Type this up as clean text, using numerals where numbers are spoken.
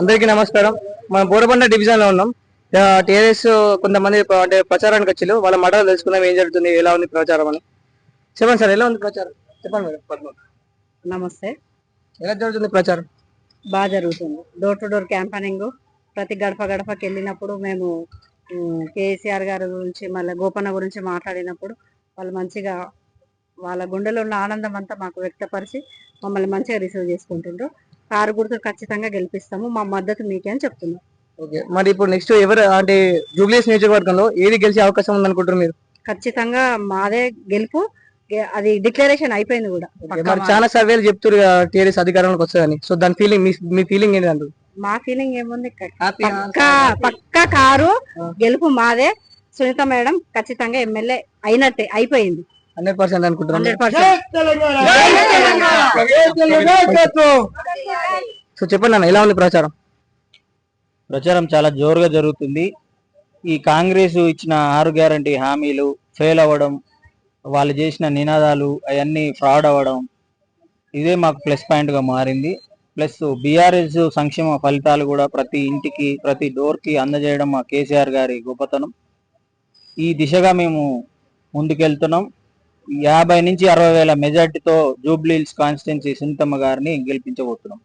అందరికీ నమస్కారం. మనం బోరబండ డివిజన్ లో ఉన్నాం. టీఆర్ఎస్ కొంతమంది అంటే ప్రచారానికి వచ్చి వాళ్ళ మాటలు తెలుసుకుందాం, ఏం జరుగుతుంది, ఎలా ఉంది ప్రచారం అని. చెప్పండి సార్, ఎలా ఉంది ప్రచారం? చెప్పండి మేడం. నమస్తే. ఎలా జరుగుతుంది ప్రచారం? బాగా జరుగుతుంది. డోర్ టు డోర్ క్యాంపెయినింగ్, ప్రతి గడప గడపకి వెళ్ళినప్పుడు మేము కేసీఆర్ గారి గురించి, మళ్ళీ గోపన్న గురించి మాట్లాడినప్పుడు వాళ్ళు మంచిగా వాళ్ళ గుండెలో ఉన్న ఆనందం అంతా మాకు వ్యక్తపరిచి మమ్మల్ని మంచిగా రిసీవ్ చేసుకుంటుండ్రు. కారు గుర్తు ఖచ్చితంగా గెలిపిస్తాము, మా మద్దతు మీకే అని చెప్తున్నాం. ఓకే, మరి ఇప్పుడు నెక్స్ట్ ఎవరు అంటే జూబ్లీస్ నియోజకవర్గంలో ఏది గెలిచే అవకాశం ఉంది అనుకుంటారు మీరు? ఖచ్చితంగా మాదే గెలుపు, అది డిక్లరేషన్ అయిపోయింది కూడా. మరి చాలా సర్వేలు చెప్తారు టీఆర్ఎస్ అధికారంలోకి వస్తుందని. సో దాని ఫీలింగ్, మీ ఫీలింగ్ ఏంటి అంటారు? మా ఫీలింగ్ ఏముంది, పక్కా కారు గెలుపు మాదే. సునీత మేడం ఖచ్చితంగా ఎమ్మెల్యే అయినట్టే, అయిపోయింది. 100% అనుకుంటున్నాను. 100%. సో చెప్పండి అన్న, ఎలా ఉంది ప్రచారం? ప్రచారం చాలా జోరుగా జరుగుతుంది. ఈ కాంగ్రెస్ ఇచ్చిన 6 గ్యారంటీ హామీలు ఫెయిల్ అవ్వడం, వాళ్ళు చేసిన నినాదాలు అవన్నీ ఫ్రాడ్ అవ్వడం, ఇదే మాకు ప్లస్ పాయింట్ గా మారింది. ప్లస్ బీఆర్ఎస్ సంక్షేమ ఫలితాలు కూడా ప్రతి ఇంటికి, ప్రతి డోర్ కి అందజేయడం మా కేసీఆర్ గారి గొప్పతనం. ఈ దిశగా మేము ముందుకెళ్తున్నాం. 50 నుంచి 60 వేల మెజార్టీతో జూబ్లీహిల్స్ కాన్స్టిట్యున్సీ సునీతమ్మ గారిని గెలిపించబోతున్నాం.